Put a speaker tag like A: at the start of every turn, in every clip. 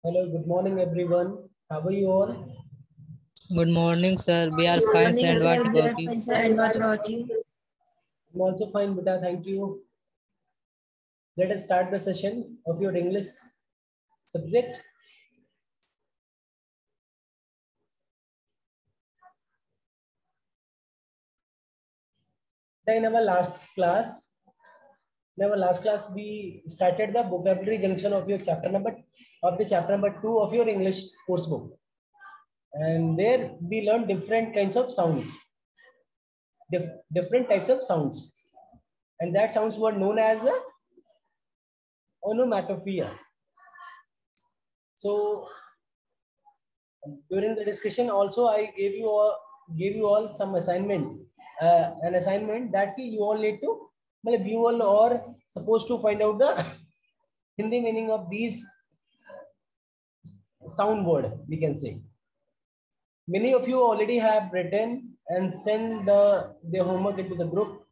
A: Hello, good morning everyone. How are you all?
B: Good morning, sir. We are
C: Good
B: fine,
C: morning,
B: and
C: sir.
B: what
C: We are
B: about you?
C: fine, sir. And what about you?
A: I'm also fine, beta. Thank you. Let us start the session of your English subject. In our last class, we started the vocabulary junction of your chapter number 2 of your English course book, and there we learned different kinds of sounds, different types of sounds, and that sounds were known as the onomatopoeia. So during the discussion also I gave you all some assignment, an assignment that you all need to, you all are supposed to find out the Hindi meaning of these sound word, we can say. Many of you already have written and sent their homework into the group.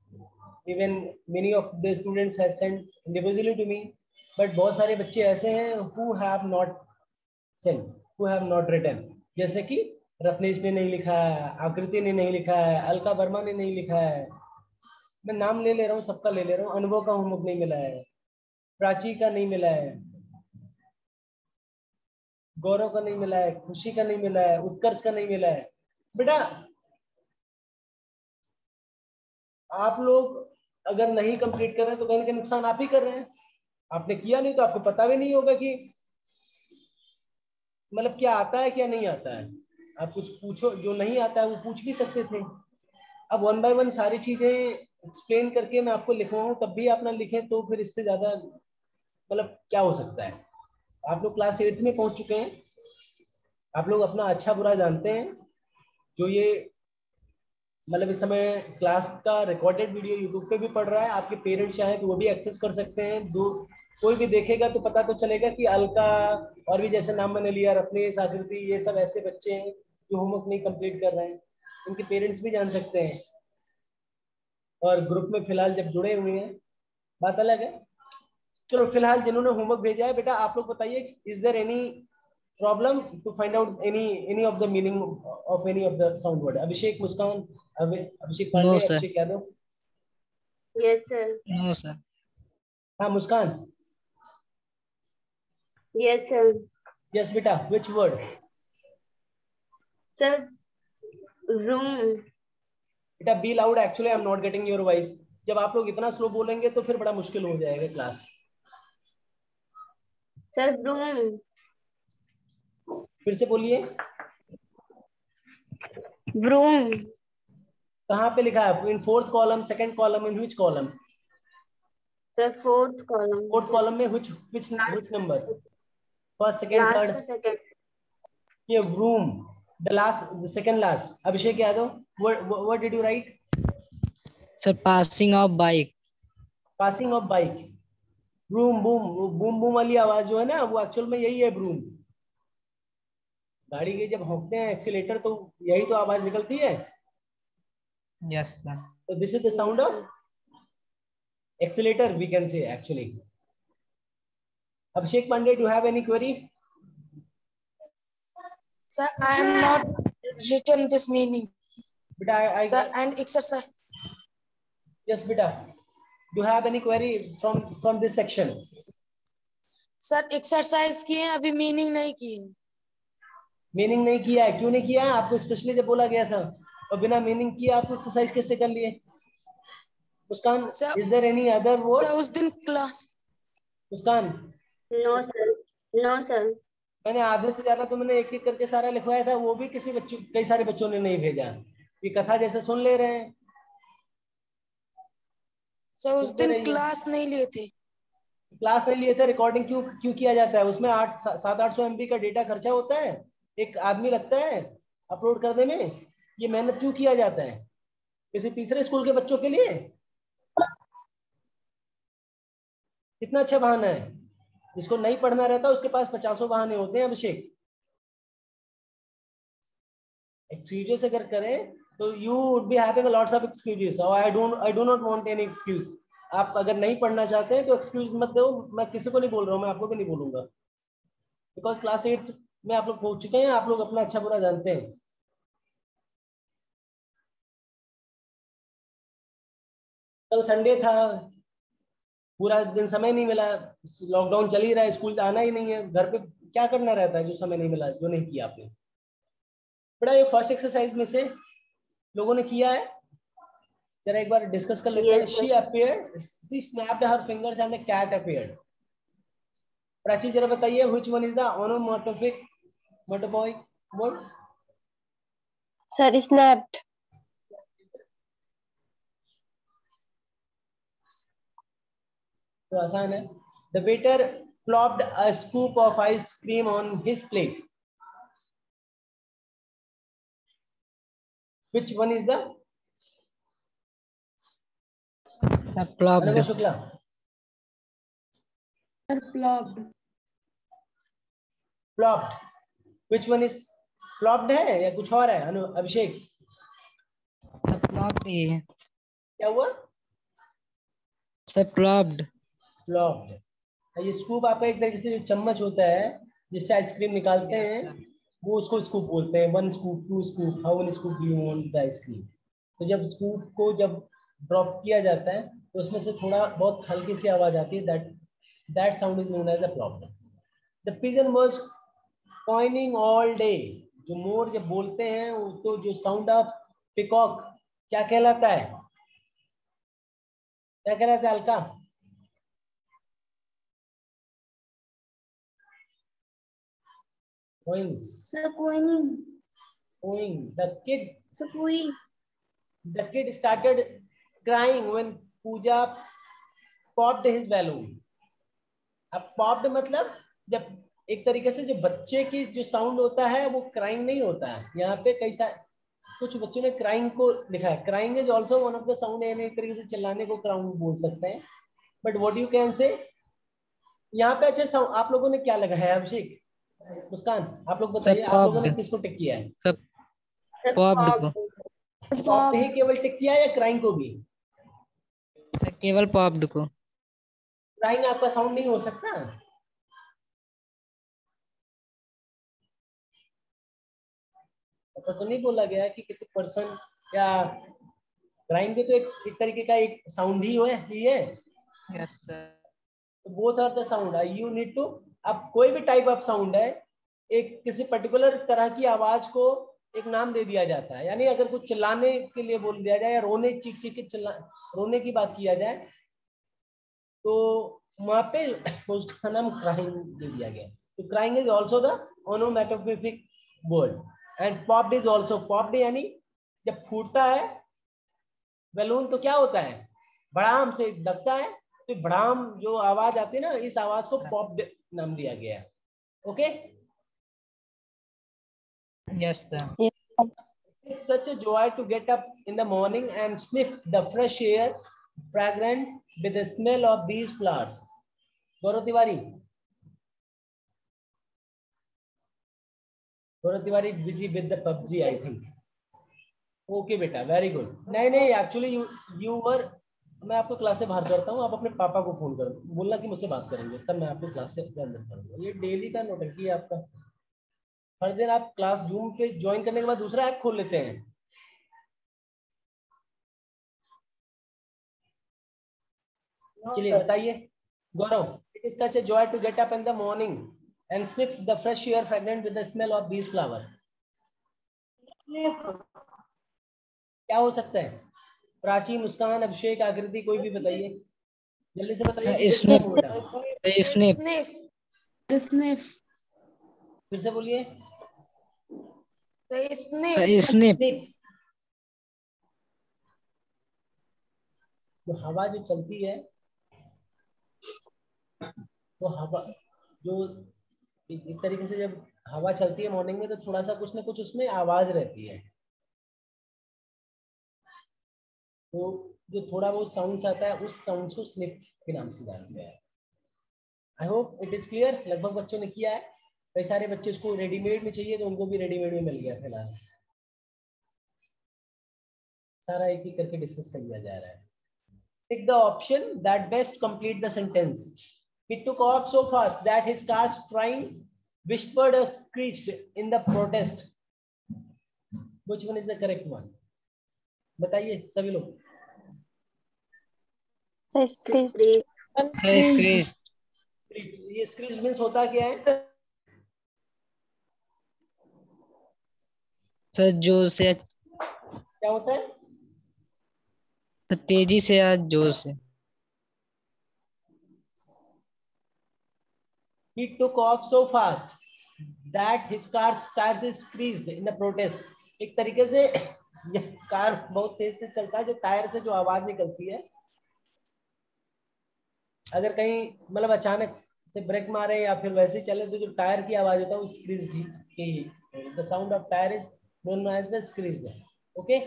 A: Even many of the students have sent individually to me, but बहुत सारे बच्चे ऐसे हैं who have not sent, who have not written. जैसे कि रत्नेश ने नहीं लिखा है, आकृति ने नहीं लिखा है, अलका वर्मा ने नहीं लिखा है, मैं नाम ले रहा हूँ, सबका ले रहा हूँ। अनुभव का होमवर्क नहीं मिला है, प्राची का नहीं मिला है, गौरव का नहीं मिला है, खुशी का नहीं मिला है, उत्कर्ष का नहीं मिला है। बेटा आप लोग अगर नहीं कंप्लीट कर रहे हैं तो कहीं ना कहीं नुकसान आप ही कर रहे हैं। आपने किया नहीं तो आपको पता भी नहीं होगा कि मतलब क्या आता है क्या नहीं आता है। आप कुछ पूछो, जो नहीं आता है वो पूछ भी सकते थे। अब वन बाय वन सारी चीजें एक्सप्लेन करके मैं आपको लिखवाऊं तब भी आप ना लिखें तो फिर इससे ज्यादा मतलब क्या हो सकता है। आप लोग क्लास 8 में पहुंच चुके हैं, आप लोग अपना अच्छा बुरा जानते हैं। जो ये मतलब इस समय क्लास का रिकॉर्डेड वीडियो यूट्यूब पे भी पड़ रहा है, आपके पेरेंट्स चाहे तो वो भी एक्सेस कर सकते हैं। कोई भी देखेगा तो पता तो चलेगा कि अलका और भी जैसे नाम मैंने लिया, रत्नेश, आकृति, ये सब ऐसे बच्चे हैं जो होमवर्क नहीं कंप्लीट कर रहे हैं, उनके पेरेंट्स भी जान सकते हैं। और ग्रुप में फिलहाल जब जुड़े हुए हैं बात अलग है। चलो फिलहाल जिन्होंने होमवर्क भेजा है बेटा आप लोग बताइए, is there any problem to find out any of the meaning of any of the sound word? Abhishek, Muskan, Abhishek
B: No,
A: Pandey,
B: sir.
A: Abhishek Yadav.
C: Yes, sir.
B: No, sir.
A: हाँ मुस्कान।
C: Yes, sir.
A: यस बेटा, विच वर्ड?
C: Sir, room.
A: बेटा be loud, actually I am not getting your voice. जब आप लोग इतना slow बोलेंगे तो फिर बड़ा मुश्किल हो जाएगा क्लास।
C: Sir, room.
A: फिर से बोलिए।
C: Broom.
A: कहाँ पे लिखा है? In fourth column, second column, in which column?
C: Sir, fourth column.
A: Fourth column में which number? First, second,
C: Last
A: third?
C: second.
A: ये room, the second last. Abhishek Yadav, what did you write?
B: Sir, passing of bike.
A: Passing of bike. Boom boom, boom boom वाली आवाज जो है ना वो actual में यही है ब्रूम। गाड़ी के जब होंकते हैं एक्सीलेटर तो यही तो आवाज निकलती है।
B: Yes, sir.
A: तो this is the sound of accelerator, we can say actually. Abhishek Pandey, do you have any query?
D: Sir, I am not written this meaning.
A: Beta,
D: Sir, and exercise.
A: Yes, beta. Do you have any query from this section?
D: Sir, exercise किए अभी meaning नहीं किए।
A: Meaning नहीं किया है? क्यों नहीं किया है? आपको स्पेशली जब बोला गया था और बिना मीनिंग किए आप एक्सरसाइज कैसे कर लिए? Muskan, is there any other word?
D: Sir उस दिन class.
A: Muskan.
C: No, sir. No, sir.
A: मैंने आधे से ज्यादा तो मैंने एक एक करके सारा लिखवाया था, वो भी कई सारे बच्चों ने नहीं भेजा। ये कथा जैसे सुन ले रहे हैं।
D: सर उस दिन क्लास नहीं लिए थे।
A: क्लास नहीं लिए थे, रिकॉर्डिंग क्यों किया जाता है? उसमें 700-800 MB का डेटा खर्चा होता है, एक आदमी लगता है अपलोड करने में। ये मेहनत क्यों किया जाता है? किसी तीसरे स्कूल के बच्चों के लिए? कितना अच्छा बहाना है। जिसको नहीं पढ़ना रहता उसके पास 50 बहाने होते हैं। अभिषेक, एक्सक्यूजेस अगर करें तो you would be having lots of excuses. I do not want any excuse. आप अगर नहीं पढ़ना चाहते हैं तो एक्सक्यूज मत दो। मैं किसी को नहीं बोल रहा हूँ, मैं आपको भी नहीं बोलूंगा। बिकॉज क्लास 8 में आप लोग पहुंच चुके हैं, आप लोग अपना अच्छा बुरा जानते हैं। कल संडे था, पूरा दिन समय नहीं मिला, लॉकडाउन चल ही रहा है, स्कूल आना ही नहीं है, घर पे क्या करना रहता है जो समय नहीं मिला, जो नहीं किया आपने। बड़ा ये फर्स्ट एक्सरसाइज में से लोगों ने किया है, जरा एक बार डिस्कस कर लेते हैं।
C: Yes,
A: she
C: sir.
A: Appeared, she snapped her fingers and a cat appeared. Prachi जरा बताइए which one is the onomatopoeic मोटोपॉइक वर्ड?
C: Sir, snapped.
A: तो आसान है। The waiter plopped a scoop of ice cream on his plate. Which one is the?
B: Sir, plopped.
A: अनुभव Shukla.
D: Sir, plopped.
A: Plopped. Which one is? Plopped है या कुछ और है? अभिषेक
B: Sir, plopped ही है।
A: क्या हुआ?
B: Sir, plopped.
A: Plopped. ये स्कूप आपका एक तरीके से जो चम्मच होता है जिससे आइसक्रीम निकालते
B: Yes,
A: हैं,
B: sir.
A: वो उसको स्कूप बोलते हैं। 1 scoop, 2 scoop, how many scoop do you want the ice cream. तो जब स्कूप को जब ड्रॉप किया जाता है तो उसमें से थोड़ा बहुत हल्की सी आवाज आती है, that sound is known as a plop. The pigeon was coining all day. जो मोर जब बोलते हैं तो जो साउंड ऑफ पिकॉक क्या कहलाता है? क्या कहलाता है Alka? Cooing.
D: Sir, cooing.
A: Cooing.
D: Sir, cooing.
A: The kid started crying when Pooja popped his balloon. अब popped मतलब जब एक तरीके से जो बच्चे की जो साउंड होता है वो क्राइंग नहीं होता है। यहाँ पे कुछ बच्चों ने क्राइंग को लिखा है। Crying is also one of the sound, एक तरीके से चिल्लाने को क्राउंड बोल सकते हैं, but what you can say यहाँ पे। अच्छा आप लोगों ने क्या लगा है? अभिषेक, मुस्कान, आप लोग बताइए,
B: Sir,
A: आप लोगों ने
B: popped.
A: किसको टिक किया है?
B: Sir,
C: Sir,
B: popped
C: popped.
B: को।
A: पॉप्ड ही केवल टिक किया या क्राइंग को भी?
B: Sir, केवल popped को।
A: क्राइंग आपका साउंड नहीं हो सकता। ऐसा तो नहीं बोला गया कि किसी पर्सन या क्राइंग भी तो एक तरीके का एक साउंड ही है।
B: Yes, sir.
A: Both are the sound, you need to. अब कोई भी टाइप ऑफ साउंड है, एक किसी पर्टिकुलर तरह की आवाज को एक नाम दे दिया जाता है। यानी अगर कुछ चिल्लाने के लिए बोल दिया जाए या रोने चीख चीख के रोने की बात किया जाए तो वहां पे उसका नाम क्राइंग दे दिया गया। तो crying is also the onomatopoeic word and popped is also. Popped यानी जब फूटता है बैलून तो क्या होता है? भड़ाम से दबता है, तो भड़ाम जो आवाज आती है ना, इस आवाज को पॉप्ड नाम दिया गया है। Okay.
B: Yes, sir.
A: It's such a joy to get up in the morning and sniff the fresh air, fragrant with the smell of these flowers. Gaurav Tiwari, is busy with the PUBG, I think. Okay बेटा, very good. नहीं actually you were, मैं आपको class से बाहर करता हूँ, आप अपने पापा को फोन करो, बोलना कि मुझसे बात करेंगे, तब मैं आपको क्लास से अंदर करूंगा। ये डेली का नौटंकी है आपका। हर दिन आप क्लास जूम पे ज्वाइन करने के बाद दूसरा ऐप खोल लेते हैं। चलिए बताइए Gaurav. It is such a joy to get up in the morning and sniff the fresh air fragrant with the smell of these flower. क्या हो सकता है? प्राची, मुस्कान, अभिषेक, आकृति, कोई भी बताइए, जल्दी से बताइए।
B: Sniff.
A: बेटा
B: Sniff.
D: Sniff. Sniff.
A: फिर से बोलिए।
D: Say
B: Sir,
D: sniff.
B: sniff.
A: तो हवा जो चलती है, तो हवा जो एक तरीके से जब हवा चलती है मॉर्निंग में तो थोड़ा सा कुछ ना कुछ उसमें आवाज रहती है, तो जो थोड़ा बहुत साउंड आता है उस साउंड को स्निफ के नाम से जाना गया है। I hope it is clear. लगभग बच्चों ने किया है। कई सारे बच्चे इसको रेडीमेड में चाहिए तो उनको भी रेडीमेड में मिल गया। फिलहाल सारा एक एक करके डिस्कस कर लिया जा रहा है। Pick the option that best complete the sentence. He took off so fast that he starts trying whispered or screeched in the protest. Which one is the correct one? बताइए सभी लोग.
B: Sir screech.
A: ये screech means होता क्या है?
B: Sir जोर से,
A: क्या होता है?
B: तेजी से या जोर से.
A: He took off so fast that his car's tires screeched in the protest. एक तरीके से ये कार बहुत तेज से चलता है, जो टायर से जो आवाज निकलती है, अगर कहीं मतलब अचानक से ब्रेक मारे या फिर वैसे ही चले तो जो टायर की आवाज होता है वो स्क्रीज्ड ही. The sound of tyre is known as the screeched. Okay.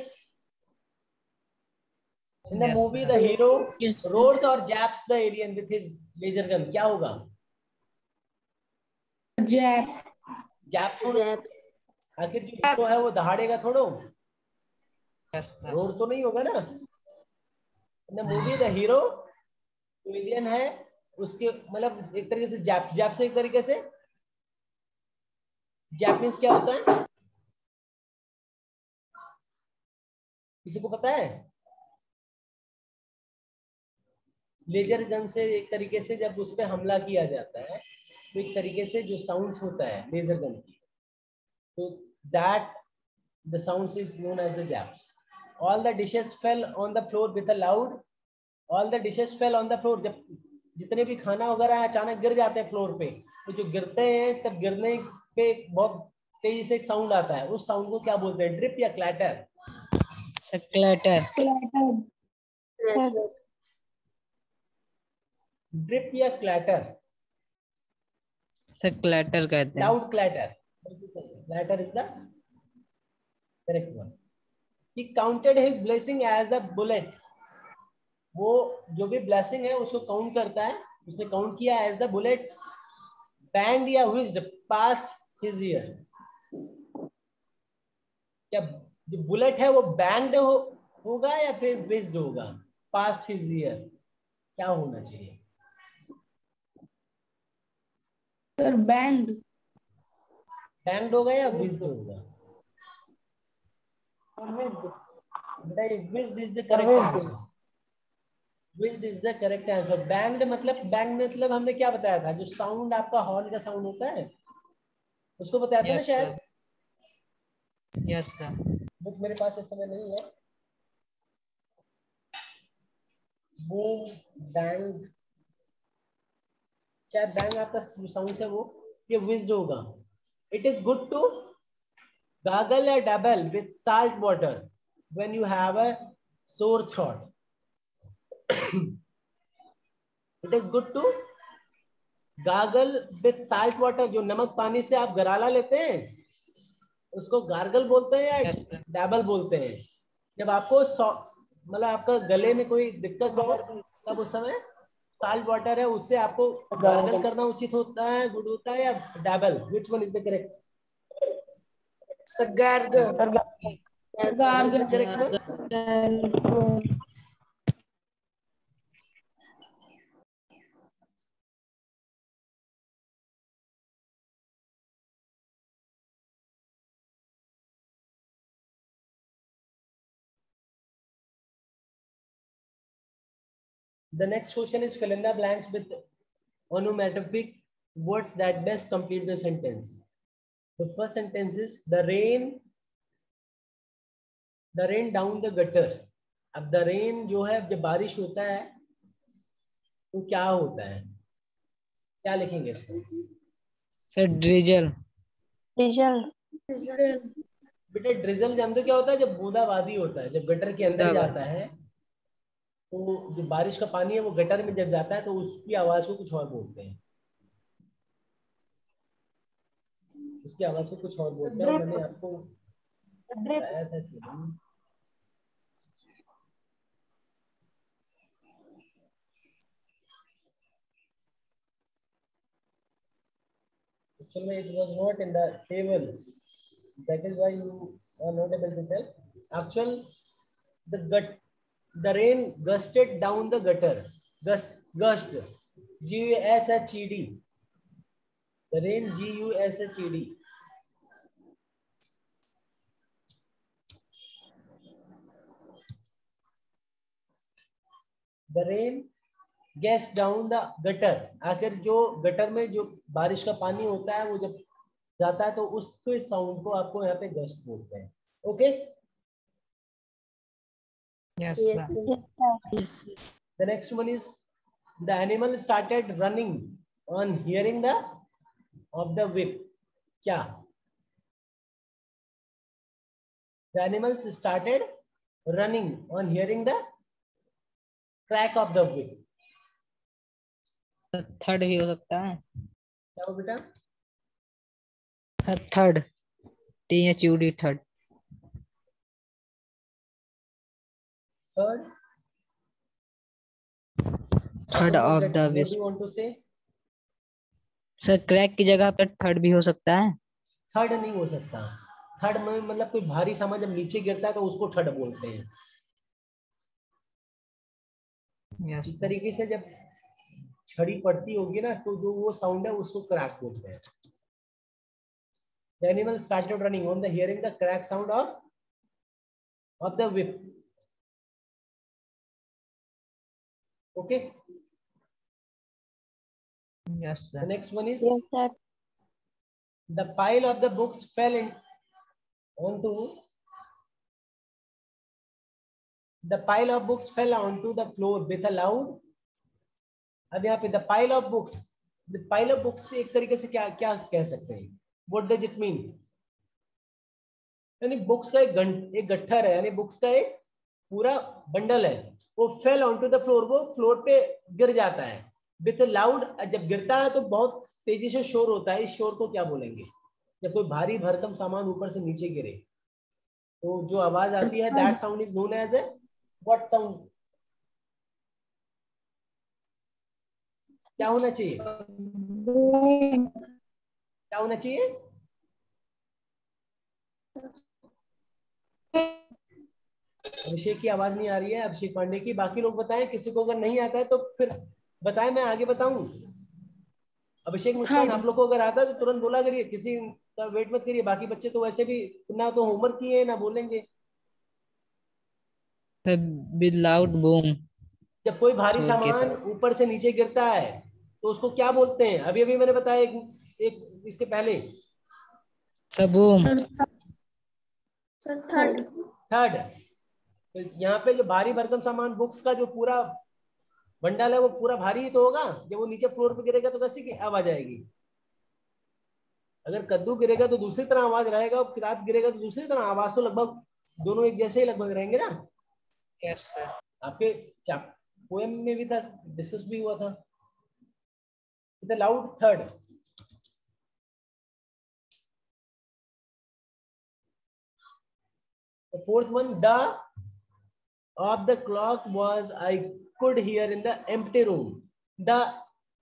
A: In the
B: Yes,
A: movie,
B: sir.
A: the hero
D: Yes, sir.
A: roars or japs the alien with his laser gun. क्या होगा? जैप थोड़ा. आखिर जो हीरो है वो दहाड़ेगा थोड़ो.
B: Yes, sir.
A: Roar तो नहीं होगा ना. In the movie, the hero जो एलियन है उसके मतलब एक तरीके से जैप से एक तरीके से जैपनीज क्या होता है? किसी को पता है? लेजर गन से एक तरीके से जब उस पर हमला किया जाता है तो एक तरीके से जो साउंड्स होता है लेजर गन की, तो that the sounds is known as the zaps. All the dishes fell on the floor with a loud. All the dishes fell on the floor. जब जितने भी खाना वगैरह अचानक गिर जाते हैं फ्लोर पे, तो जो गिरते हैं तब गिरने पे बहुत तेजी से एक साउंड आता है. उस साउंड को क्या बोलते हैं? ड्रिप या क्लैटर?
B: Sir clatter.
A: ड्रिप या क्लैटर?
B: सर क्लैटर कहते हैं.
A: Loud clatter. Clatter is the correct one. He counted his blessing as the bullet. वो जो भी ब्लेसिंग है उसको काउंट करता है. उसने काउंट किया एज द बुलेट्स बैंड या whizzed past his ear. क्या जो बुलेट है वो बैंड होगा या फिर whizzed होगा? past his ear क्या होना चाहिए?
C: Sir band.
A: बैंड होगा या whizzed होगा? बेटा whizzed is the correct answer. Whizzed is the correct answer. Band मतलब हमने क्या बताया था? जो साउंड आपका हॉर्न का साउंड होता है उसको बताया था ना
B: Yes,
A: शायद.
B: sir. Yes, sir.
A: बुक मेरे पास इस समय नहीं है. बूम बैंग, क्या बैंग आपका साउंड है वो ये whizzed होगा. It is good to gargle or dabble with salt water when you have a sore throat. It is good to gargle with salt water. जो नमक पानी से आप गराला लेते हैं उसको गार्गल बोलते हैं या
B: Yes, sir.
A: डैबल बोलते हैं. जब आपको मतलब आपका गले में कोई दिक्कत हो तब उस समय साल्ट वाटर है उससे आपको गार्गल करना उचित होता है, गुड होता है, या dabble? Which one is the correct?
D: Sir, gargle.
A: Correct one. The next question is fill in the blanks with onomatopoeic words that best complete the sentence. The first sentence is the rain down the gutter. अब the rain जो है जब बारिश होता है तो क्या होता है? क्या लिखेंगे इसको?
B: Sir drizzle.
A: बेटा ड्रिजल जानते हो क्या होता है? जब बूंदाबांदी होता है, जब गटर के अंदर जाता है तो जो बारिश का पानी है वो गटर में जब जाता है तो उसकी आवाज को कुछ और बोलते हैं. उसकी आवाज को कुछ और बोलते हैं. मैंने आपको बताया था कि actually it was not in the table. That is why you are not able to tell. Actual the rain gusted down the gutter. Gushed. Gushed. The rain, G-U-S-H-E-D. The rain gets down the gutter. आखिर जो gutter में जो बारिश का पानी होता है वो जब जाता है तो उसके साउंड को आपको यहाँ पे गस्ट बोलते हैं. Okay.
B: Yes,
C: Yes,
B: sir.
C: sir.
A: The next one is the animal started running on hearing the of the whip. क्या? The animals started running on hearing the crack of the whip.
B: Third भी हो सकता है.
A: क्या हो बेटा?
B: Third. THUD third.
A: Third.
B: Third of the
A: What do
B: wisp.
A: you want to say?
B: Sir crack की जगह पर थर्ड भी हो सकता है.
A: थर्ड नहीं हो सकता. थर्ड में मतलब कोई भारी सामान जब नीचे गिरता है तो उसको थर्ड बोलते हैं.
B: Yes,
A: इस
B: sir.
A: तरीके से जब छड़ी पड़ती होगी ना तो जो वो साउंड है उसको क्रैक बोलते हैं. The animal started running on the hearing the crack sound of the whip. Okay.
B: Yes,
A: The
B: sir.
A: next one is
C: Yes, sir.
A: the pile of the books fell in onto the pile of books fell onto the floor with a loud. अब यहाँ पे the pile of books, the pile of books एक तरीके से क्या क्या कह सकते हैं? What does it mean? यानी बुक्स का एक गट्ठर है, यानी बुक्स का एक पूरा बंडल है, वो फेल ऑन द फ्लोर, वो फ्लोर पे गिर जाता है विथ लाउड. जब गिरता है तो बहुत तेजी से शोर होता है. इस शोर को क्या बोलेंगे? जब कोई भारी भरकम सामान ऊपर से नीचे गिरे तो जो आवाज आती है, that sound is known as a what sound? क्या होना चाहिए? क्या होना चाहिए? अभिषेक की आवाज नहीं आ रही है, अभिषेक पांडे की. बाकी लोग बताएं, किसी को अगर नहीं आता है तो फिर बताएं, मैं आगे बताऊं. अभिषेक, मुस्कान, आप लोग को अगर आता है तो तुरंत बोला करिए, किसी का वेट मत करिए. बाकी बच्चे तो वैसे भी ना तो होमवर्क किए ना बोलेंगे.
B: With loud boom.
A: जब कोई भारी
B: शोर के
A: सामान
B: साथ.
A: ऊपर से नीचे गिरता है तो उसको क्या बोलते हैं? अभी अभी मैंने बताया एक इसके पहले.
B: Sir boom.
C: Third.
A: थर्ड. तो यहाँ पे जो भारी भरकम सामान, बुक्स का जो पूरा बंडल है वो पूरा भारी ही तो होगा. जब वो नीचे फ्लोर पे गिरेगा तो कैसी आवाज आएगी? अगर कद्दू गिरेगा तो दूसरी तरह आवाज रहेगा, और किताब गिरेगा तो दूसरी तरह. आवाज तो लगभग दोनों एक जैसे ही लगभग रहेंगे ना.
B: Yes, sir.
A: आपके पोएम में भी था, डिस्कस भी हुआ था. The loud third. The fourth one, the of the clock was I could hear in the empty room. The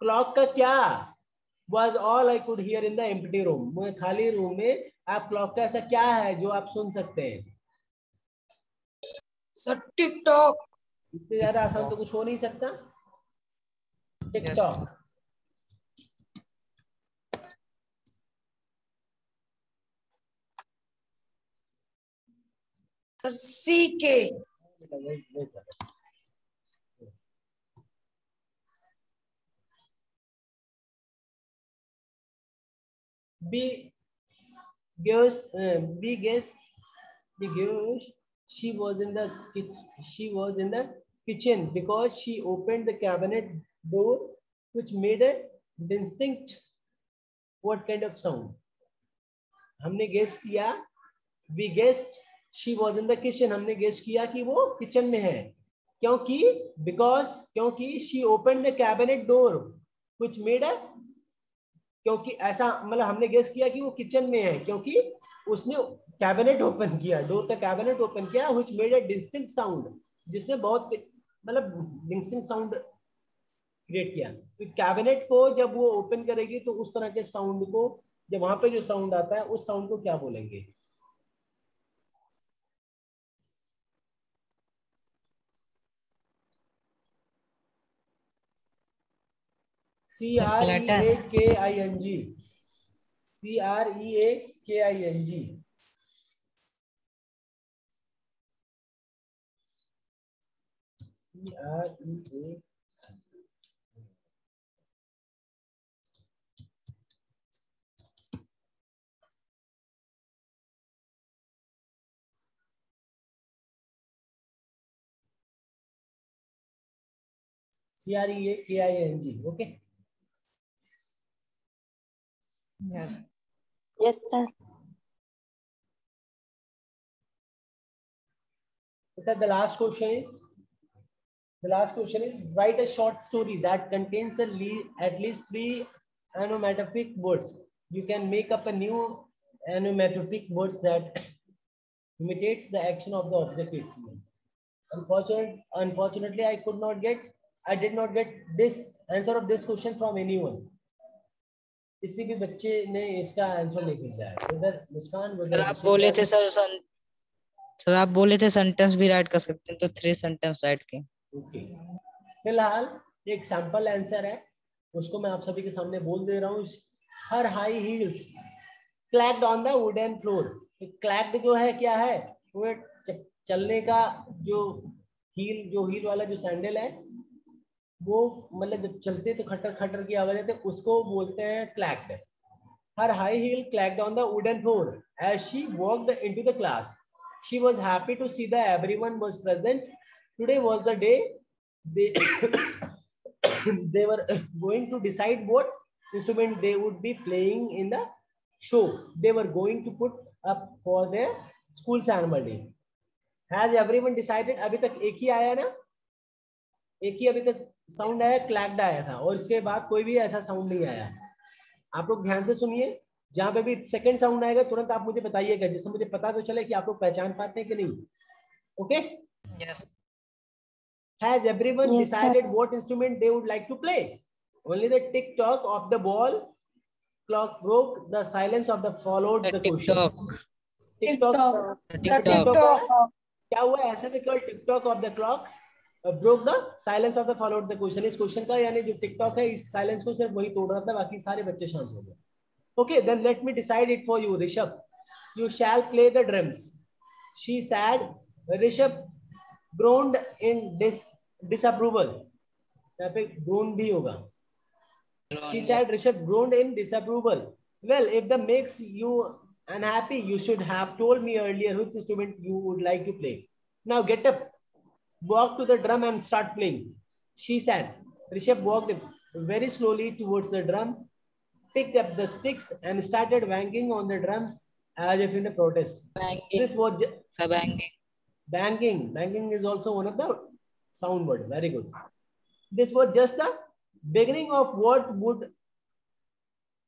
A: clock का क्या? Was all I could hear in the empty room. वो खाली रूम में आप clock का ऐसा क्या है जो आप सुन सकते हैं?
D: Sir TikTok.
A: इससे ज्यादा आसान तो कुछ हो नहीं सकता. टिकटॉक.
D: सर सी के.
A: Be guess, be guess, be guess. She was in the kitchen because she opened the cabinet door, which made a distinct what kind of sound? हमने गेस किया. We guessed she was in the kitchen. हमने guess किया कि वो kitchen में है. क्योंकि क्योंकि she opened the cabinet door, which made a, क्योंकि ऐसा मतलब हमने गेस किया कि वो किचन में है क्योंकि उसने कैबिनेट ओपन किया, डोर का कैबिनेट ओपन किया, which made a distinct sound, जिसने बहुत मतलब distinct साउंड क्रिएट किया. तो कैबिनेट को जब वो ओपन करेगी तो उस तरह के साउंड को, जब वहां पे जो साउंड आता है उस साउंड को क्या बोलेंगे? CREAKING. CREAKING. CREA. CREAKING. Okay.
B: Yes.
C: Yes, sir.
A: The last question is write a short story that contains at least 3 onomatopoeic words. You can make up a new onomatopoeic words that imitates the action of the object. Unfortunately, I did not get this answer of this question from anyone. किसी भी बच्चे ने इसका answer नहीं भेजा है. Whether मुस्कान, whether
B: आप बोले थे सर आप बोले थे सेंटेंस भी राइट कर सकते हैं, तो 3 सेंटेंस राइट किए.
A: ओके. फिलहाल एक सैंपल आंसर है, उसको मैं आप सभी के सामने बोल दे रहा हूँ. Her high heels clacked on the wooden floor. Clacked जो है क्या है, वो चलने का जो हील वाला जो सैंडल है, वो मतलब जब चलते तो खटर खटर की आवाज आती है, उसको बोलते हैं क्लैक्ड. Her high heel clacked on the wooden floor as she walked into the class. She was happy to see that everyone was present. Today was the day they were going to decide what instrument they would be playing in the show they were going to put up for their school's annual day. Has everyone decided? अभी तक एक ही आया ना, एक ही अभी तक sound आया, क्लैक्ड आया था, और इसके बाद कोई भी ऐसा साउंड नहीं आया. आप लोग ध्यान से सुनिए, जहां पे भी सेकंड साउंड आएगा तुरंत आप मुझे बताइएगा, जिससे मुझे पता तो चले कि आप लोग पहचान पाते हैं कि नहीं. Okay.
B: Yes.
A: Has everyone
C: Yes,
A: decided
C: sir.
A: what instrument they would like to play? Only the tick tock of the ball clock broke the silence of the followed the question.
C: TikTok.
D: TikTok.
A: क्या हुआ ऐसे में, केवल TikTok of the clock broke the silence of the followed the question. इस question का यानी जो TikTok है, इस साइलेंस को सिर्फ वही तोड़ रहा था, बाकी सारे बच्चे शांत हो गए. Okay, then let me decide it for you, Rishabh. You shall play the drums. She said. Rishabh groaned in disapproval. यहाँ पे groan भी होगा. She said. Rishabh groaned in disapproval. Well, if that makes you unhappy, you should have told me earlier which instrument you would like to play. Now get up, walk to the drum and start playing, she said. Rishabh walked very slowly towards the drum, picked up the sticks and started banging on the drums as if in a protest.
B: Banging.
A: This was
B: banging.
A: Banging is also one of the sound word. Very good. This was just the beginning of what would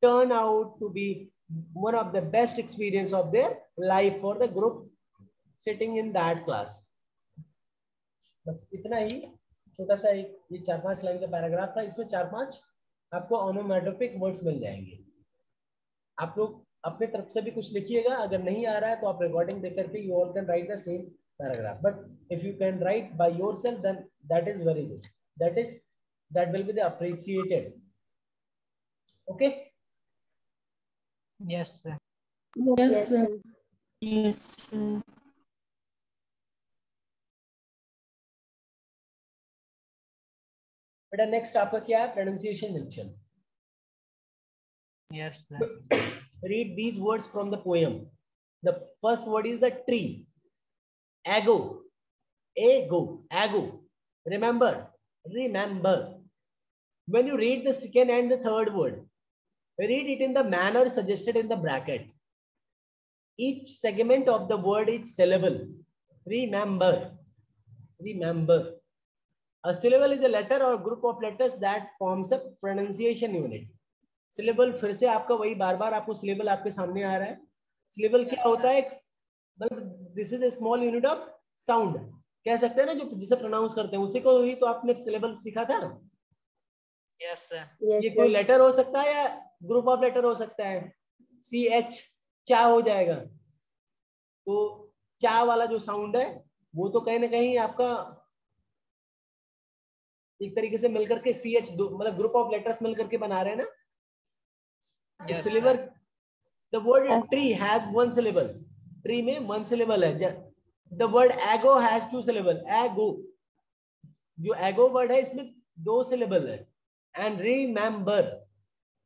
A: turn out to be one of the best experience of their life for the group sitting in that class. बस इतना ही छोटा सा ये 4-5 line का paragraph था. इसमें 4-5 आपको ओनोमैटोपिक words मिल जाएंगे. आप लोग अपने तरफ से भी कुछ लिखिएगा. अगर नहीं आ रहा है तो आप रिकॉर्डिंग देख करके you all can write the same paragraph. But if you can write by yourself then that is very good. That will be the appreciated. Okay.
B: Yes, sir.
C: Yes, sir.
D: Yes, sir.
A: बेटा next आपका क्या है, pronunciation diction.
B: Yes, sir.
A: Read these words from the poem. The first word is the tree. Ago. Ago. Remember. When you read the second and the third word, read it in the manner suggested in the bracket. Each segment of the word is syllable. Remember. A syllable is a letter or group of letters that forms a pronunciation unit. Syllable फिर से आपका वही बार बार आपको syllable आपके सामने आ रहा है. Syllable क्या होता है, मतलब this is a small unit of sound कह सकते हैं ना, जो जिसे प्रोनाउंस करते हैं उसी को ही तो आपने सिलेबल सीखा था.
B: Yes, sir.
A: ये कोई लेटर हो सकता है या ग्रुप ऑफ लेटर हो सकता है. CH चा हो जाएगा, तो चा वाला जो साउंड है वो तो कहीं ना कहीं आपका एक तरीके से मिलकर के CH मतलब ग्रुप ऑफ लेटर्स मिलकर के बना रहे हैं ना.
B: Yes,
A: syllable The word tree has one syllable. Tree में one syllable है. The word ago has two syllable. Ago. जो ago word है इसमें 2 syllable है. And remember.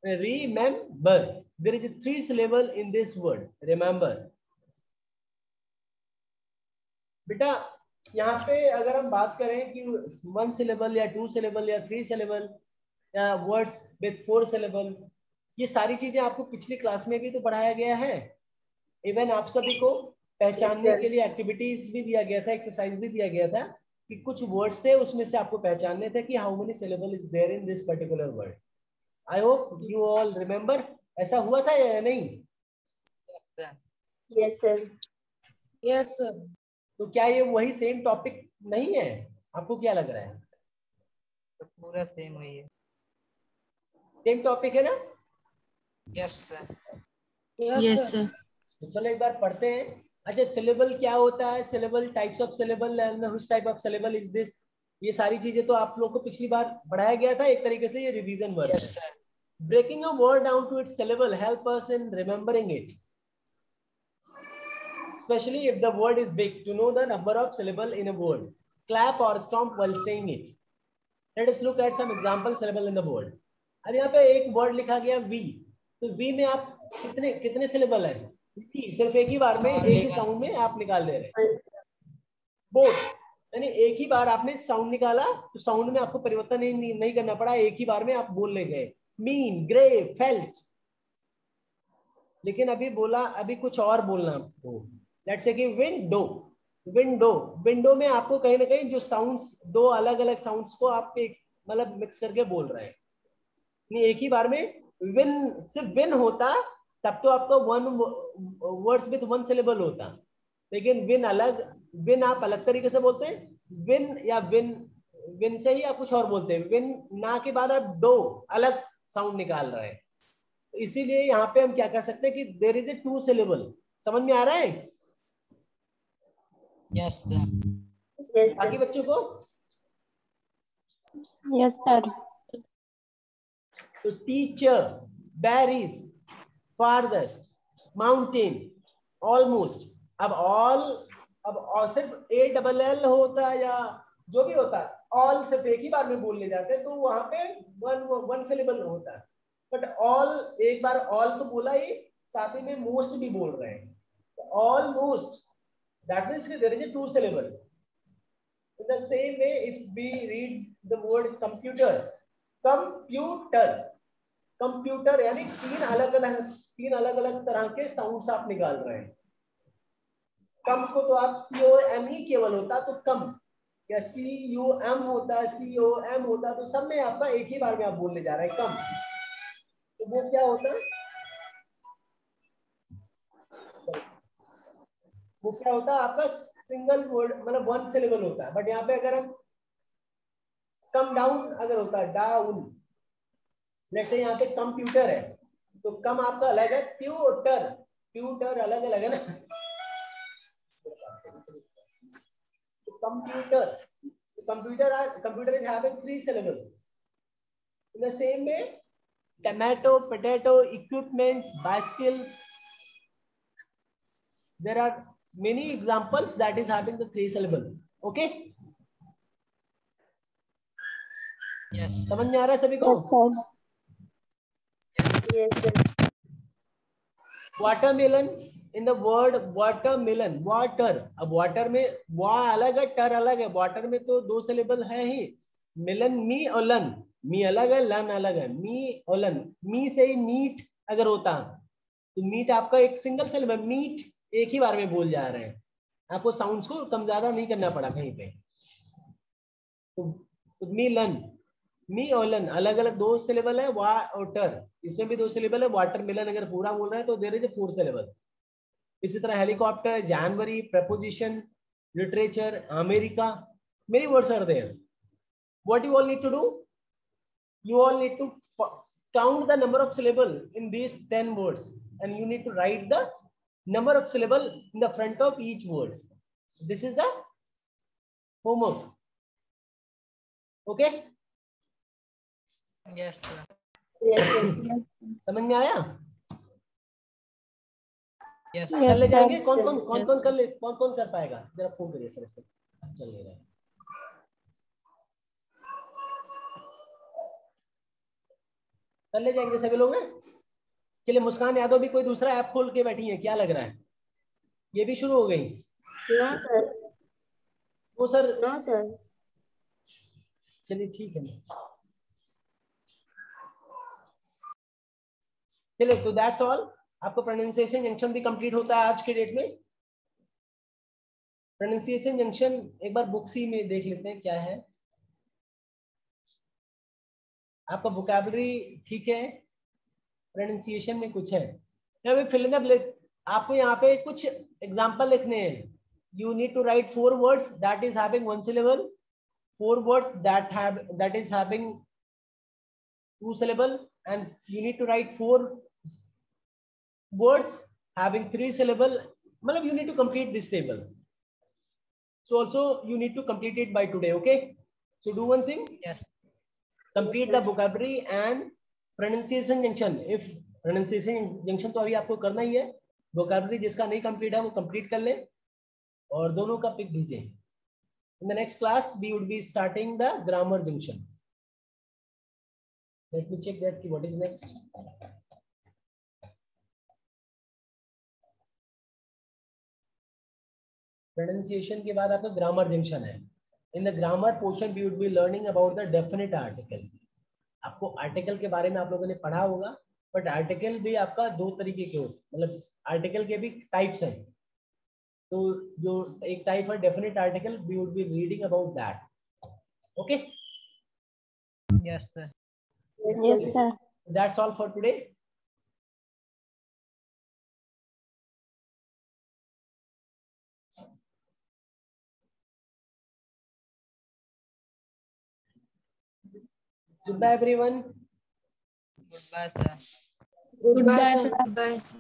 A: Remember. There is 3 syllable in this word. Remember. बेटा यहाँ पे अगर हम बात करें कि 1 syllable या 2 syllable या 3 syllable या words with 4 syllable, ये सारी चीजें आपको पिछली क्लास में भी तो पढ़ाया गया है. इवन आप सभी को पहचानने के लिए एक्टिविटीज भी दिया गया था, एक्सरसाइज भी दिया गया था कि कुछ वर्ड्स थे उसमें से आपको पहचानने थे कि how many syllable is there in this particular word. I hope you all remember. ऐसा हुआ था या नहीं?
C: Yes sir.
D: Yes sir.
A: तो क्या ये वही सेम टॉपिक नहीं है? आपको क्या लग रहा है?
B: तो पूरा सेम वही है.
A: सेम टॉपिक है ना?
B: Yes sir.
D: Yes sir.
A: तो चलो एक बार पढ़ते हैं. अच्छा, सिलेबल क्या होता है? Syllable, types of syllable, which type of syllable is this? ये सारी चीजें तो आप लोग को पिछली बार पढ़ाया गया था. एक तरीके से ये रिवीजन वर्क
B: यस
A: है.
B: सर.
A: Breaking a word down to its syllable help us in remembering it, especially if the word is big, to know the number of syllable in a word. Clap or stomp while saying it. Let us look at some example syllable in the word. अब यहाँ पे एक word लिखा गया V. तो V में आप कितने सिलेबल है? सिर्फ एक ही बार में, एक ही साउंड में आप निकाल दे रहे हैं. बोथ, यानी एक ही बार आपने साउंड निकाला तो साउंड में आपको परिवर्तन नहीं करना पड़ा, एक ही बार में आप बोलने गए. Mean, grey, felt. लेकिन अभी कुछ और बोलना आपको. लेट्स से कि विंडो. विंडो में आपको कहीं ना कहीं जो साउंड्स, 2 अलग अलग साउंड्स को आप मतलब मिक्स करके बोल रहे हैं. नहीं, एक ही बार में सिर्फ विन होता तब तो आपका 1 वर्ड्स विद 1 सिलेबल होता. लेकिन विन आप अलग तरीके से बोलते हैं. विन से ही आप कुछ और बोलते हैं. विन ना के बाद आप 2 अलग साउंड निकाल रहे हैं. तो इसीलिए यहाँ पे हम क्या कह सकते हैं कि देयर इज ए 2 सिलेबल. समझ में आ रहा है?
B: Yes sir.
A: बाकी बच्चों को?
C: Yes sir.
A: तो teacher, berries, farthest, mountain, almost. अब सिर्फ ALL होता है या जो भी होता है, ऑल सिर्फ एक ही बार में बोलने जाते हैं तो वहां पे वन सिलेबल होता है. बट ऑल, एक बार ऑल तो बोला ही, साथ ही में मोस्ट भी बोल रहे हैं. Almost, that means there is a 2 syllable. In the same way, if we read the word computer, computer यानी 3 अलग अलग तरह के साउंड्स आप निकाल रहे हैं. कम को तो आप COM ही केवल होता तो कम, या CUM होता, COM होता, तो सब में आपका एक ही बार में आप बोलने जा रहे हैं कम. तो वो क्या होता है? आपका सिंगल वर्ड, मतलब 1 सिलेबल होता है. बट यहाँ पे अगर हम कम डाउन अगर होता है, डाउन. जैसे यहाँ पे कंप्यूटर है तो कम आपका अलग है, प्यूटर अलग अलग है ना. Computer is having 3 syllable. In the same way, tomato, potato, equipment, bicycle, there are many examples that is having the 3 syllable. Okay?
B: Yes.
A: समझ में आ रहा है सभी को?
C: Yes sir.
A: Watermelon. In the word watermelon, water. अब water में वा अलग है, टर अलग है. वाटर में तो 2 सिलेबल है ही. मिलन, मी और लन. मी अलग है, लन अलग है. मी और लन. मी से ही मीट अगर होता तो मीट आपका एक सिंगल सिलेबल, मीट एक ही बार में बोल जा रहे हैं. आपको साउंड्स को कम ज्यादा नहीं करना पड़ा कहीं पे. तो मी लन, मी और लन अलग अलग 2 सिलेबल है. वा और टर, इसमें भी 2 सिलेबल है. वाटरमेलन अगर पूरा बोल रहे हैं तो देयर इज 4 सिलेबल. इसी तरह helicopter, January, preposition, literature, America, many words are there. What you all need to do? You all need to count the number of syllable in these 10 words and you need to write the number of syllable in the front of each word. This is the homework. Okay?
B: Yes sir.
C: Yes sir.
A: समझ में आया?
B: Yes.
A: कर ले
C: Yes,
A: जाएंगे?
C: sir.
A: कौन कौन
B: Yes,
A: कर ले, कौन कर पाएगा? जरा फोन करिए सर, इसको चल नहीं रहा है। कर ले जाएंगे सभी लोग हैं? चलिए, मुस्कान यादव भी कोई दूसरा ऐप खोल के बैठी है, क्या लग रहा है? ये भी शुरू हो गई?
C: No, sir.
A: वो सर,
C: No, sir.
A: चलिए ठीक है। चलिए, तो दैट्स ऑल। आपको प्रोनाउंसिएशन जंक्शन भी कंप्लीट होता है आज के डेट में। प्रोनाउंसिएशन जंक्शन एक बार बुक सी में देख लेते हैं क्या है। आपका वोकैबुलरी ठीक है, प्रोनाउंसिएशन में कुछ है। आपको यहाँ पे कुछ एग्जांपल लिखने हैं। You need to write 4 words that is having 1 syllable, 4 words that is having 2 syllable, and you need to write 4 words having 3 syllable. मतलब you need to complete this table. So also you need to complete it by today. Okay, so do one thing.
B: yes.
A: Complete the vocabulary and pronunciation junction. If pronunciation junction तो अभी आपको करना ही है, vocabulary जिसका नहीं complete है वो complete कर ले और दोनों का पिक दीजिए। In the next class we would be starting the grammar junction. Let me check that what is next. Pronunciation के बाद आपका grammar junction है। In the grammar portion we would be learning about the definite article. आपको article के बारे में आप लोगों ने पढ़ा होगा, बट आर्टिकल भी आपका 2 तरीके के होते, मतलब आर्टिकल के भी टाइप्स हैं। तो जो एक टाइप है definite article, we would be reading about that. Okay,
B: Yes, sir.
C: Yes, sir.
A: That's all for today. Goodbye everyone.
B: Goodbye, sir.
D: Goodbye,
C: Goodbye,
D: sir.
C: sir.
D: Goodbye, sir.